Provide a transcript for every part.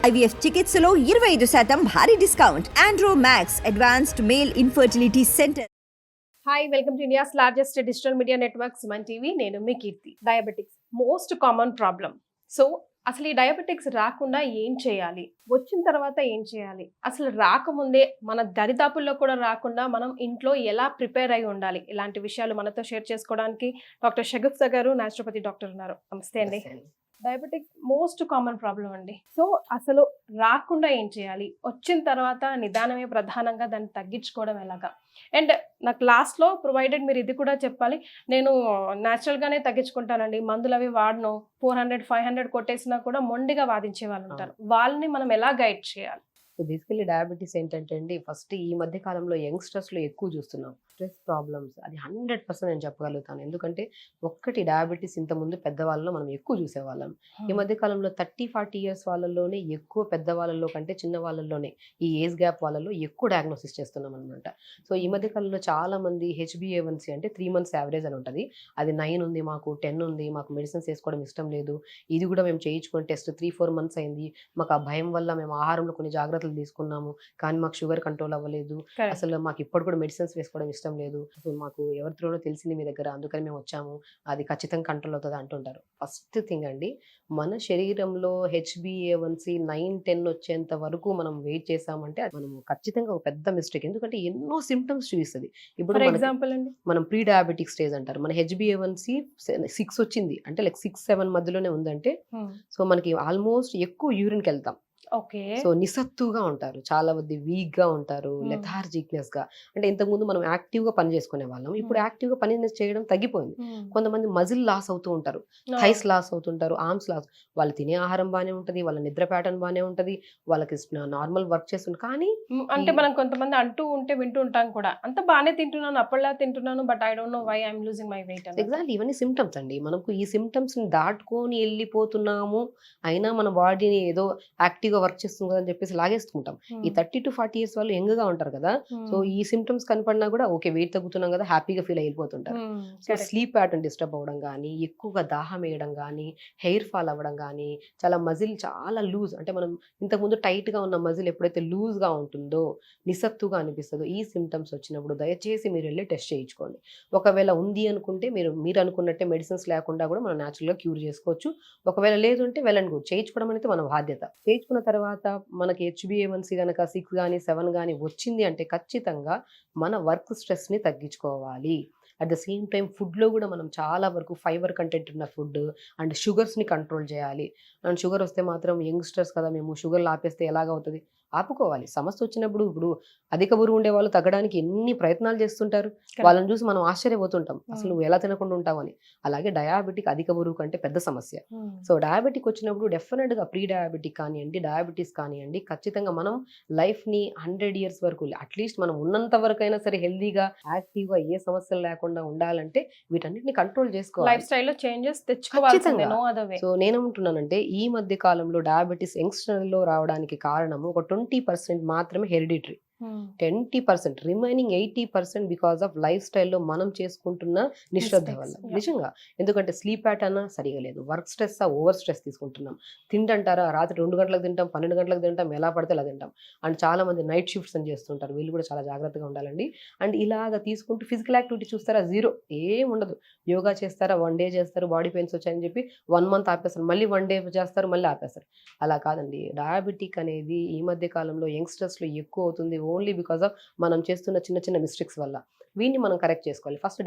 IVF చికిత్సలో 25% భారీ discount. Andro Max advanced male infertility centre. Hi, welcome to India's largest digital media network Suman TV. నేను మీ Keerthi. Diabetics most common problem. So అసలు ఈ diabetics రాకుండా ఏం చేయాలి, వచ్చిన తర్వాత ఏం చేయాలి, అసలు రాకముందే మన దరిదాపుల్లో కూడా రాకుండా మనం ఇంట్లో ఎలా ప్రిపేర్ అయి ఉండాలి, ఇలాంటి విషయాలు మనతో షేర్ చేసుకోవడానికి డాక్టర్ షగుఫ్తా గారు, న్యాచురోపతి డాక్టర్ ఉన్నారు. నమస్తే అండి. డయాబెటిక్స్ మోస్ట్ కామన్ ప్రాబ్లం అండి. సో అసలు రాకుండా ఏం చేయాలి, వచ్చిన తర్వాత నిదానమే ప్రధానంగా దాన్ని తగ్గించుకోవడం ఎలాగా, అండ్ నాకు లాస్ట్లో ప్రొవైడెడ్ మీరు ఇది కూడా చెప్పాలి. నేను న్యాచురల్గానే తగ్గించుకుంటానండి, మందులు అవి వాడను, 400-500 కొట్టేసినా కూడా మొండిగా వాదించే వాళ్ళు ఉంటారు. వాళ్ళని మనం ఎలా గైడ్ చేయాలి? సో బేసికలీ డయాబెటీస్ ఏంటంటే అండి, ఫస్ట్ ఈ మధ్య కాలంలో యంగ్స్టర్స్లో ఎక్కువ చూస్తున్నాం స్ట్రెస్ ప్రాబ్లమ్స్. అది 100% నేను చెప్పగలుగుతాను. ఎందుకంటే ఒక్కటి డయాబెటీస్ ఇంతకుముందు పెద్దవాళ్ళలో మనం ఎక్కువ చూసేవాళ్ళం. ఈ మధ్య కాలంలో 30-40 ఇయర్స్ వాళ్ళలోనే ఎక్కువ, పెద్దవాళ్ళలో కంటే చిన్న వాళ్ళలోనే ఈ ఏజ్ గ్యాప్ వాళ్ళలో ఎక్కువ డయాగ్నోసిస్ చేస్తున్నాం అనమాట. సో ఈ మధ్య కాలంలో చాలా మంది HbA1c అంటే 3 months యావరేజ్ అని ఉంటుంది. అది 9 ఉంది, మాకు 10 ఉంది, మాకు మెడిసిన్స్ వేసుకోవడం ఇష్టం లేదు, ఇది కూడా మేము చేయించుకుని టెస్ట్ 3-4 months అయింది, మాకు ఆ భయం వల్ల మేము ఆహారంలో కొన్ని జాగ్రత్తలు తీసుకున్నాము కానీ మాకు షుగర్ కంట్రోల్ అవ్వలేదు, అసలు మాకు ఇప్పుడు కూడా మెడిసిన్స్ వేసుకోవడం ఇష్టం లేదు, అసలు మాకు ఎవరితోనో తెలిసింది మీ దగ్గర, అందుకని మేము వచ్చాము, అది ఖచ్చితంగా కంట్రోల్ అవుతుంది అంటుంటారు. ఫస్ట్ థింగ్ అండి, మన శరీరంలో HbA1c 9-10 వచ్చేంత వరకు మనం వెయిట్ చేసామంటే అది మనం ఖచ్చితంగా ఒక పెద్ద మిస్టేక్. ఎందుకంటే ఎన్నో సిమ్టమ్స్ చూపిస్తుంది. ఇప్పుడు ఎగ్జాంపుల్ అండి, మనం ప్రీ డయాబెటిక్ స్టేజ్ అంటారు. మన HbA1c 6 వచ్చింది అంటే లైక్ 6-7 మధ్యలోనే ఉందంటే సో మనకి ఆల్మోస్ట్ ఎక్కువ యూరిన్కి వెళ్తాం. ఓకే. సో నిస్సత్తుగా ఉంటారు, చాలా మంది వీక్ గా ఉంటారు, లెథార్జిక్నెస్ గా. అంటే ఇంతకుముందు మనం యాక్టివ్ గా పని చేసుకునే వాళ్ళం, ఇప్పుడు యాక్టివ్ గా పని చేయడం తగ్గిపోయింది. కొంతమంది మజిల్ లాస్ అవుతూ ఉంటారు, థైస్ లాస్ అవుతుంటారు, ఆర్మ్స్ లాస్. వాళ్ళు తినే ఆహారం బాగానే ఉంటది, వాళ్ళ నిద్ర ప్యాటర్న్ బాగానే ఉంటది, వాళ్ళకి నార్మల్ వర్క్ చేస్తుంది. కానీ అంటే మనం కొంతమంది అంటూ ఉంటే వింటూ ఉంటాం కూడా, అంత బాగానే తింటున్నాను, అప్పటిలా తింటున్నాను, but I don't know why I'm losing my weight. Exactly, ఇవన్నీ సిమ్టమ్స్ అండి. మనకు ఈ సిమ్టమ్స్ ని దాటుకొని వెళ్ళిపోతున్నాము, అయినా మన బాడీని ఏదో యాక్టివ్ గా వర్క్ చేస్తుంది అని చెప్పేసి లాగేసుకుంటాం. ఈ 30-40 ఇయర్స్ వాళ్ళు యంగ్ గా ఉంటారు కదా, సో ఈ సిమ్టమ్స్ కనపడినా కూడా ఓకే వెయిట్ తగ్గుతున్నాం కదా హ్యాపీగా ఫీల్ అయిపోతుంటారు. సో స్లీప్ ప్యాటర్న్ డిస్టర్బ్ అవ్వడం కానీ, ఎక్కువగా దాహం వేయడం కానీ, హెయిర్ ఫాల్ అవ్వడం కానీ, చాలా మజిల్ చాలా లూజ్, అంటే మనం ఇంతకుముందు టైట్ గా ఉన్న మజిల్ ఎప్పుడైతే లూజ్ గా ఉంటుందో, నిస్సత్తుగా అనిపిస్తుందో, ఈ సిమ్టమ్స్ వచ్చినప్పుడు దయచేసి మీరు వెళ్ళి టెస్ట్ చేయించుకోండి. ఒకవేళ ఉంది అనుకుంటే మీరు అనుకున్నట్టే మెడిసిన్స్ లేకుండా కూడా మనం న్యాచురల్ గా క్యూర్ చేసుకోవచ్చు. ఒకవేళ లేదు అంటే వెళ్ళండి కూడా చేయించుకోవడం అనేది మన బాధ్యత. చేయించుకున్న తర్వాత మనకి HbA1c కనుక 6 కానీ 7 కానీ వచ్చింది అంటే ఖచ్చితంగా మన వర్క్ స్ట్రెస్ని తగ్గించుకోవాలి. అట్ ద సేమ్ టైం ఫుడ్లో కూడా మనం చాలా వరకు ఫైబర్ కంటెంట్ ఉన్న ఫుడ్ అండ్ షుగర్స్ని కంట్రోల్ చేయాలి. అండ్ షుగర్ వస్తే మాత్రం యంగ్స్టర్స్ కదా, మేము షుగర్లు ఆపేస్తే ఎలాగవుతుంది, ఆపుకోవాలి. సమస్య వచ్చినప్పుడు ఇప్పుడు అధిక బరువు ఉండే వాళ్ళు తగ్గడానికి ఎన్ని ప్రయత్నాలు చేస్తుంటారు, వాళ్ళని చూసి మనం ఆశ్చర్యపోతుంటాం, అసలు నువ్వు ఎలా తినకుండా ఉంటావని. అలాగే డయాబెటిక్ అధిక బరువు కంటే పెద్ద సమస్య. సో డయాబెటిక్ వచ్చినప్పుడు డెఫినెట్గా ప్రీ డయాబెటిక్ కానివ్వండి, డయాబెటీస్ కానివ్వండి, ఖచ్చితంగా మనం లైఫ్ని 100 years వరకు అట్లీస్ట్ మనం ఉన్నంత వరకు అయినా సరే హెల్దీగా యాక్టివ్గా ఏ సమస్యలు లేకుండా ఉండాలంటే వీటన్నిటిని కంట్రోల్ చేసుకోవాలి, లైఫ్ స్టైల్లో చేంజెస్ తెచ్చుకోవాల్సిందే. సో నేనేమంటున్నానంటే ఈ మధ్య కాలంలో డయాబెటీస్ యంగ్స్టర్లో రావడానికి కారణము ఒక 20% మాత్రమే hereditary, 20% remaining 80% because of life స్టైల్లో మనం చేసుకుంటున్న నిశ్రద్ధ వల్ల. నిజంగా, ఎందుకంటే స్లీప్ ప్యాటర్న్ సరిగా లేదు, వర్క్ స్ట్రెస్ ఓవర్ స్ట్రెస్ తీసుకుంటున్నాం, తింటారా రాత్రి 2 గంటలకు తింటాం, 12 గంటలకు తింటాం, ఎలా పడితే అలా తింటాం. అండ్ చాలా మంది నైట్ షిఫ్ట్స్ అని చేస్తుంటారు, వీళ్ళు కూడా చాలా జాగ్రత్తగా ఉండాలండి. అండ్ ఇలాగ తీసుకుంటూ ఫిజికల్ యాక్టివిటీ చూస్తారా, జీరో, ఏం ఉండదు. యోగా చేస్తారా, 1 day చేస్తారు, బాడీ పెయిన్స్ వచ్చాయని చెప్పి 1 month ఆపేస్తారు, మళ్ళీ 1 day చేస్తారు, మళ్ళీ ఆపేస్తారు. అలా కాదండి. డయాబెటిక్ అనేది ఈ మధ్య కాలంలో యంగ్స్టర్స్లో ఎక్కువ అవుతుంది ఓన్లీ బికాస్ ఆఫ్ మనం చేస్తున్న చిన్న చిన్న మిస్టేక్స్ వల్ల. వీటిని మనం కరెక్ట్ చేసుకోవాలి. ఫస్ట్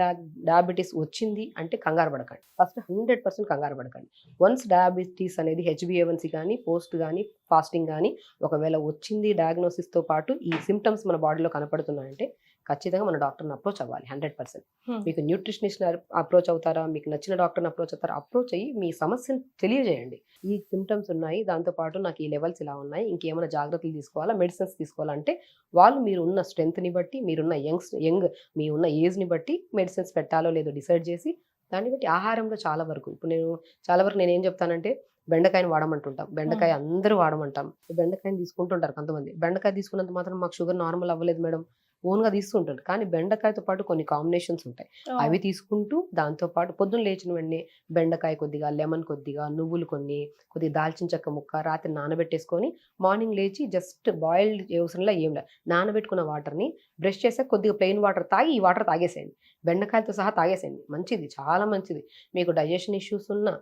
డయాబెటీస్ వచ్చింది అంటే కంగారు పడకండి, ఫస్ట్ 100% కంగారు పడకండి. వన్స్ డయాబెటీస్ అనేది HbA1c కానీ, పోస్ట్ కానీ, ఫాస్టింగ్ కానీ ఒకవేళ వచ్చింది డయాగ్నోసిస్తో పాటు ఈ సిమ్టమ్స్ మన బాడీలో కనపడుతున్నాయంటే ఖచ్చితంగా మన డాక్టర్ని అప్రోచ్ అవ్వాలి 100%. మీకు న్యూట్రిషనిస్ట్ అప్రోచ్ అవుతారా, మీకు నచ్చిన డాక్టర్ని అప్రోచ్ అవుతారా, అప్రోచ్ అయ్యి మీ సమస్యను తెలియజేయండి. ఈ సిమ్టమ్స్ ఉన్నాయి, దాంతోపాటు నాకు ఈ లెవెల్స్ ఇలా ఉన్నాయి, ఇంకేమైనా జాగ్రత్తలు తీసుకోవాలా, మెడిసిన్స్ తీసుకోవాలంటే వాళ్ళు మీరున్న స్ట్రెంత్ని బట్టి, మీరున్న మీ ఉన్న ఏజ్ని బట్టి మెడిసిన్స్ పెట్టాలో లేదో డిసైడ్ చేసి దాన్ని బట్టి ఆహారంలో చాలా వరకు నేను ఏం చెప్తానంటే బెండకాయని వాడమంటుంటాం, బెండకాయ అందరూ వాడమంటాం, బెండకాయని తీసుకుంటుంటారు కొంతమంది. బెండకాయ తీసుకున్నంత మాత్రం మాకు షుగర్ నార్మల్ అవ్వలేదు మేడం, ఓన్గా తీసుకుంటారు. కానీ బెండకాయతో పాటు కొన్ని కాంబినేషన్స్ ఉంటాయి. అవి తీసుకుంటూ దాంతో పాటు పొద్దున్న లేచిన వెంటనే బెండకాయ కొద్దిగా, లెమన్ కొద్దిగా, నువ్వులు కొద్దిగా దాల్చిన చెక్క ముక్క రాత్రి నానబెట్టేసుకొని మార్నింగ్ లేచి జస్ట్ బాయిల్డ్ అవసరంలా ఏం లేదు, నానబెట్టుకున్న వాటర్ని బ్రష్ చేస్తే కొద్దిగా ప్లెయిన్ వాటర్ తాగి ఈ వాటర్ తాగేసేయండి, బెండకాయలతో సహా తాగేసేయండి. మంచిది, చాలా మంచిది. మీకు డైజెషన్ ఇష్యూస్ ఉన్నా,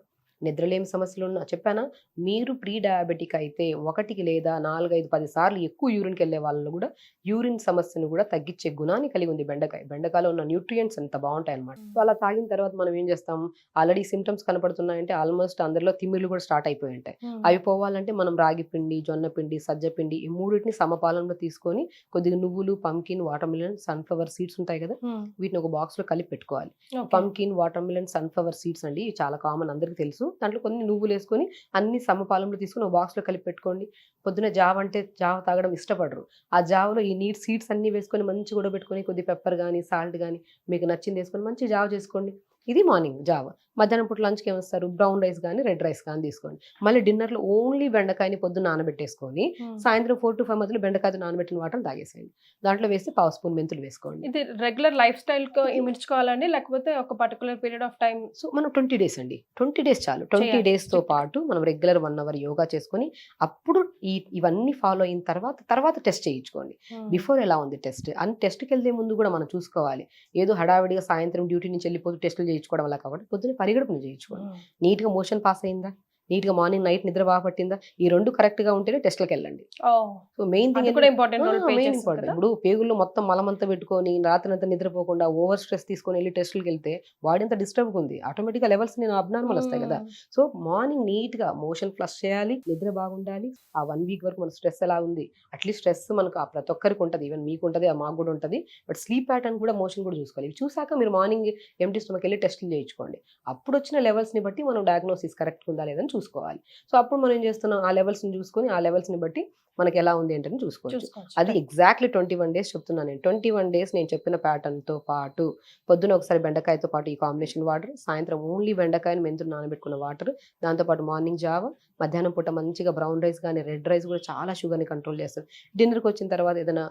నిద్రలేమి సమస్యలు ఉన్నా చెప్పానా, మీరు ప్రీ డయాబెటిక్ అయితే 1 లేదా 4, 5, 10 సార్లు ఎక్కువ యూరిన్కి వెళ్ళే వాళ్ళలో కూడా యూరిన్ సమస్యను కూడా తగ్గించే గుణాన్ని కలిగి ఉంది బెండకాయ. బెండకాయలో ఉన్న న్యూట్రియంట్స్ అంత బాగుంటాయి అనమాట. సో అలా తాగిన తర్వాత మనం ఏం చేస్తాం, ఆల్రెడీ సిమ్టమ్స్ కనపడుతున్నాయంటే ఆల్మోస్ట్ అందరిలో తిమ్మిర్లు కూడా స్టార్ట్ అయిపోయి ఉంటాయి. అవి పోవాలంటే మనం రాగి పిండి, జొన్న పిండి, సజ్జ పిండి ఈ మూడింటిని సమపాలనలో తీసుకొని కొద్దిగా నువ్వులు, pumpkin, water melon, sunflower seeds ఉంటాయి కదా, వీటిని ఒక బాక్స్ లో కలిపి పెట్టుకోవాలి. Pumpkin, water melon, sunflower seeds అండి ఇవి చాలా కామన్, అందరికి తెలుసు. దాంట్లో కొన్ని నువ్వులు వేసుకొని అన్ని సమపాలంలో తీసుకొని ఒక బాక్స్ లో కలిపి పెట్టుకోండి. పొద్దున జావ అంటే జావ తాగడం ఇష్టపడరు, ఆ జావలో ఈ నీట్ సీడ్స్ అన్ని వేసుకొని మంచి ఉడబెట్టుకొని కొద్ది పెప్పర్ కానీ సాల్ట్ కానీ మీకు నచ్చింది వేసుకొని మంచి జావ చేసుకోండి. ఇది మార్నింగ్ జావ. మధ్యాహ్నం పూట లంచ్కి ఏమొస్తారు, బ్రౌన్ రైస్ కానీ రెడ్ రైస్ కానీ తీసుకోండి. మళ్ళీ డిన్నర్లో ఓన్లీ బెండకాయని పొద్దున్న నానబెట్టేసుకొని సాయంత్రం 4 to 5 మధ్యలో బెండకాయతో నానబెట్టిన వాటర్ తాగేసేయండి. దాంట్లో వేసి 1/2 స్పూన్ మెంతులు వేసుకోండి. ఇది రెగ్యులర్ లైఫ్ స్టైల్ కు ఇమిడ్చుకోవాలండి లేకపోతే ఒక particular period of time? So మనం 20 డేస్ అండి, 20 డేస్ చాలు. 20 డేస్తో పాటు మనం రెగ్యులర్ 1 hour యోగా చేసుకొని అప్పుడు ఇవన్నీ ఫాలో అయిన తర్వాత టెస్ట్ చేయించుకోండి. బిఫోర్ ఎలా ఉంది టెస్ట్ అని టెస్ట్కి వెళ్తే ముందు కూడా మనం చూసుకోవాలి. ఏదో హడావిడిగా సాయంత్రం డ్యూటీ నుంచి వెళ్ళిపోతూ టెస్టులు చేయించుకోవడం వల్ల కాబట్టి పొద్దున్న పరిగెడుపుని చేయించుకోండి. నీట్గా మోషన్ పాస్ అయిందా, నీట్గా మార్నింగ్ నైట్ నిద్ర బాగా పట్టిందా, ఈ 2 కరెక్ట్ గా ఉంటేనే టెస్ట్లకు వెళ్ళండి. So main thing important. ఇప్పుడు పేగుల్లో మొత్తం మలమంతా పెట్టుకొని రాత్రి అంతా నిద్రపోకుండా ఓవర్ స్ట్రెస్ తీసుకొని వెళ్ళి టెస్టులకు వెళ్తే బాడీ అంతా డిస్టర్బ్ ఉంది, ఆటోమేటిక్ గా లెవెల్స్ నేను అబ్నార్మల్ వస్తాయి కదా. సో మార్నింగ్ నీట్ గా మోషన్ ఫ్లష్ చేయాలి, నిద్ర బాగుండాలి. ఆ 1 week వరకు మన స్ట్రెస్ ఎలా ఉంది, అట్లీస్ట్ స్ట్రెస్ మనకు ప్రతి ఒక్కరికి ఉంటుంది, ఈవెన్ మీకు ఉంటుంది, మాకు కూడా ఉంటుంది. బట్ స్లీప్ ప్యాటర్న్ కూడా మోషన్ కూడా చూసుకోవాలి. ఇవి చూసాక మీరు మార్నింగ్ ఎంటీ స్టమక్ వెళ్ళి టెస్టులు చేయించుకోండి. అప్పుడు వచ్చిన లెవెల్స్ ని బట్టి మనం డయాగ్నోసిస్ కరెక్ట్ ఉందా లేదని చూసుకోవాలి. సో అప్పుడు మనం ఏం చేస్తున్నాం, ఆ లెవెల్స్ ని చూసుకొని ఆ లెవెల్స్ ని బట్టి మనకి ఎలా ఉంది ఏంటని చూసుకోవచ్చు. అది ఎగ్జాక్ట్లీ 21 days చెప్తున్నాను నేను. 21 days నేను చెప్పిన ప్యాటర్న్ తో పాటు పొద్దున ఒకసారి బెండకాయతో పాటు ఈ కాంబినేషన్ వాటర్, సాయంత్రం ఓన్లీ బెండకాయని మెంతులు నానబెట్టుకున్న వాటర్, దాంతోపాటు మార్నింగ్ జావ, మధ్యాహ్నం పూట మంచిగా బ్రౌన్ రైస్ కానీ రెడ్ రైస్ కూడా చాలా షుగర్ని కంట్రోల్ చేస్తుంది. డిన్నర్కి వచ్చిన తర్వాత ఏదైనా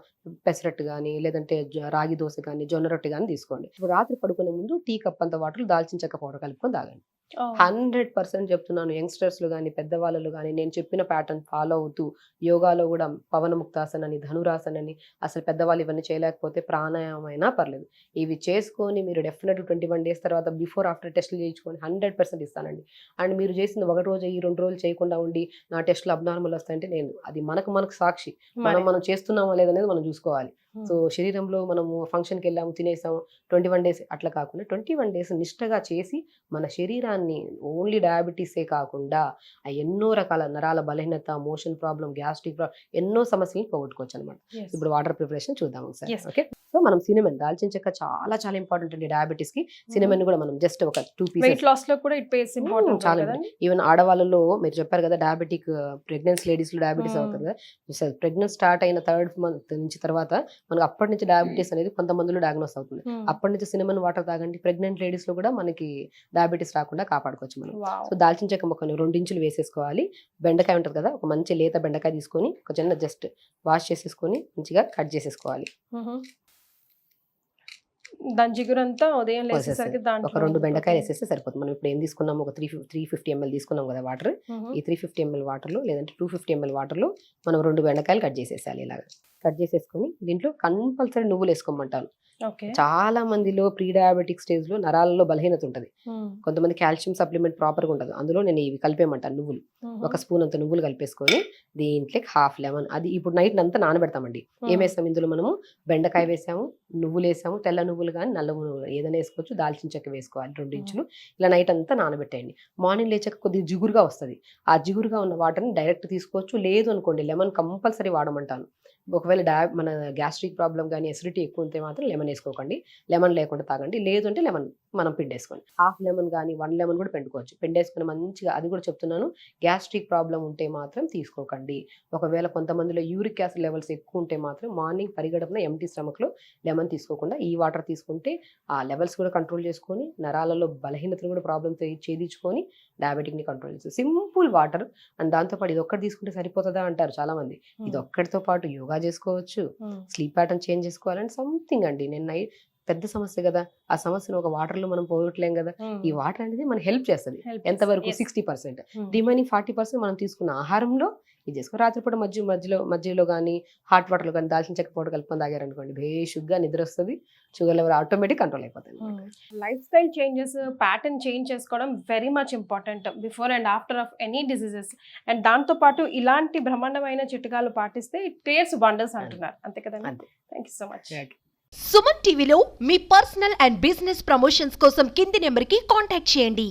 పెసరట్టు కానీ లేదంటే రాగి దోశ కానీ జొన్న రొట్టె కానీ తీసుకోండి. రాత్రి పడుకునే ముందు టీ కప్ అంత వాటర్ దాల్చిన చెక్క పౌడర్ కలుపుకొని తాగండి. 100% చెప్తున్నాను. యంగ్స్టర్స్లు కానీ పెద్దవాళ్ళు కానీ నేను చెప్పిన ప్యాటర్న్ ఫాలో అవుతూ యోగాలో కూడా పవనముక్తాసనని, ధనురాసనని, అసలు పెద్దవాళ్ళు ఇవన్నీ చేయలేకపోతే ప్రాణాయామం అయినా పర్లేదు, ఇవి చేసుకొని మీరు డెఫినెట్ 21 days తర్వాత బిఫోర్ ఆఫ్టర్ టెస్టులు చేయించుకొని 100% ఇస్తానండి. అండ్ మీరు చేసింది 1 రోజు ఈ 2 రోజులు చేయకుండా ఉండి నా టెస్టులు అబ్నార్మల్ వస్తాయంటే నేను అది మనకు సాక్షి, మనం చేస్తున్నామా లేదనేది మనం చూసుకోవాలి. సో శరీరంలో మనము ఫంక్షన్కి వెళ్ళాము, తినేసాము, 21 days అట్లా కాకుండా 21 days నిష్టగా చేసి మన శరీరాన్ని ఓన్లీ డయాబెటీసే కాకుండా ఎన్నో రకాల నరాల బలహీనత, మోషన్ ప్రాబ్లం, గ్యాస్ట్రిక్ ప్రాబ్లం, ఎన్నో సమస్యలు పోగొట్టుకోవచ్చు అనమాట. ఇప్పుడు వాటర్ ప్రిపరేషన్ చూద్దాం ఒకసారి. ఓకే, సో మనం సినమన్, దాల్చిన చెక్క చాలా చాలా ఇంపార్టెంట్ అండి డయాబెటీస్ కి. సినమన్ కూడా మనం జస్ట్ ఒక 2 pieces వెయిట్ లాస్ లో కూడా ఇట్ ప్లేస్ ఇంపార్టెంట్ చాలా. ఈవెన్ ఆడవాళ్ళలో మీరు చెప్పారు కదా డయాబెటిక్ ప్రెగ్నెన్సీ లేడీస్ లో డయాబెటీస్ అవుతుంది కదా, ప్రెగ్నెన్సీ స్టార్ట్ అయిన 3rd month నుంచి తర్వాత మనకు అప్పటి నుంచి డయాబెటీస్ అనేది కొంతమందిలో డయాగ్నోస్ అవుతుంది. అప్పటి నుంచి సినమన్ వాటర్ తాగండి. ప్రెగ్నెంట్ లేడీస్ లో కూడా మనకి డయాబెటీస్ రాకుండా కాపాడుకోవచ్చు మనం. సో దాల్చిన చెక్క మొక్కను 2 inches వేసేసుకోవాలి. బెండకాయ ఉంటుంది కదా, ఒక మంచి లేత బెండకాయ తీసుకొని ఒక చిన్న జస్ట్ వాష్ చేసేసుకొని మంచిగా కట్ చేసేసుకోవాలి. దాని జిగురంతా ఉదయం లేచేసరికి ఒక 2 బెండకాయలు వేసేస్తే సరిపోతుంది. మనం ఇప్పుడు ఏం తీసుకున్నాము, ఒక 350 ml తీసుకున్నాం కదా వాటర్. ఈ 350 ml వాటర్లో లేదంటే 250 ml వాటర్లో మనం 2 బెండకాయలు కట్ చేసేసాలి. ఇలాగా కట్ చేసేసుకొని దీంట్లో కంపల్సరీ నువ్వులు వేసుకోమంటాను. చాలా మందిలో ప్రీ డయాబెటిక్ స్టేజ్ లో నరాలలో బలహీనత ఉంటుంది. కొంతమంది కాల్షియం సప్లిమెంట్ ప్రాపర్ గా ఉంటుంది. అందులో నేను ఇవి కలిపేయమంటాను నువ్వులు. 1 స్పూన్ అంత నువ్వులు కలిపేసుకొని దీంట్లో 1/2 lemon, అది ఇప్పుడు నైట్ అంతా నానబెడతామండి. ఏం వేస్తాం ఇందులో, మనము బెండకాయ వేసాము, నువ్వులు వేసాము, తెల్ల నువ్వులు కానీ నల్ల నువ్వులు ఏదైనా వేసుకోవచ్చు, దాల్చిన చెక్క వేసుకోవాలి 2 inches. ఇలా నైట్ అంతా నానబెట్టేయండి. మార్నింగ్ లేచాక కొద్దిగా జిగురుగా వస్తుంది. ఆ జిగురుగా ఉన్న వాటర్ని డైరెక్ట్ తీసుకోవచ్చు. లేదు అనుకోండి లెమన్ కంపల్సరీ వాడమంటాను. ఒకవేళ మన గ్యాస్ట్రిక్ ప్రాబ్లం కానీ ఎసిడిటీ ఎక్కువ ఉంటే మాత్రం లెమన్ వేసుకోకండి. లెమన్ లేకుండా తాగండి. లేదు అంటే లెమన్ మనం పిండేసుకోండి. 1/2 lemon కానీ 1 lemon కూడా పిండుకోవచ్చు. పిండేసుకుని మంచిగా, అది కూడా చెప్తున్నాను, గ్యాస్ట్రిక్ ప్రాబ్లం ఉంటే మాత్రం తీసుకోకండి. ఒకవేళ కొంతమందిలో యూరిక్ యాసిడ్ లెవెల్స్ ఎక్కువ ఉంటే మాత్రం మార్నింగ్ పరిగడపున ఎంటీ స్టమక్లో లెమన్ తీసుకోకుండా ఈ వాటర్ తీసుకుంటే ఆ లెవెల్స్ కూడా కంట్రోల్ చేసుకొని నరాలలో బలహీనతను కూడా ప్రాబ్లంతో ఛేదించుకొని డయాబెటిక్ని కంట్రోల్ చేస్తుంది. సింపుల్ వాటర్ అండ్ దాంతోపాటు ఇది ఒక్కటి తీసుకుంటే సరిపోతుందా అంటారు చాలా మంది. ఇది ఒక్కటితో పాటు యోగా చేసుకోవచ్చు, స్లీప్ ప్యాటర్న్ చేంజ్ చేసుకోవాలని సంథింగ్ అండి. నేను పెద్ద సమస్య కదా, ఆ సమస్యను ఒక వాటర్ లో మనం పోగొట్టలేం కదా. ఈ వాటర్ అనేది మనకి హెల్ప్ చేస్తుంది. ఎంతవరకు 60%, రిమైనింగ్ 40% మనం తీసుకున్న ఆహారంలో ఇది చేసుకో. రాత్రిపూట మధ్యలో కానీ హాట్ వాటర్ లో కానీ దాల్చిన చెక్క పౌడర్ కలుపుకొని తాగారనుకోండి, బేషుగ్గా నిద్ర వస్తుంది, షుగర్ లెవెల్ ఆటోమేటిక్ కంట్రోల్ అయిపోతుంది. Life style changes, pattern change చేసుకోవడం very much important before and after of any diseases. And దాంతో పాటు ఇలాంటి బ్రహ్మాండమైన చిట్కాలు పాటిస్తే ఇట్ క్రియేట్స్ వండర్స్ అంటున్నారు, అంతే కదండి? Thank you so much. Suman టీవీలో మీ పర్సనల్ అండ్ బిజినెస్ ప్రమోషన్స్ కోసం కింది నెంబర్కి కాంటాక్ట్ చేయండి.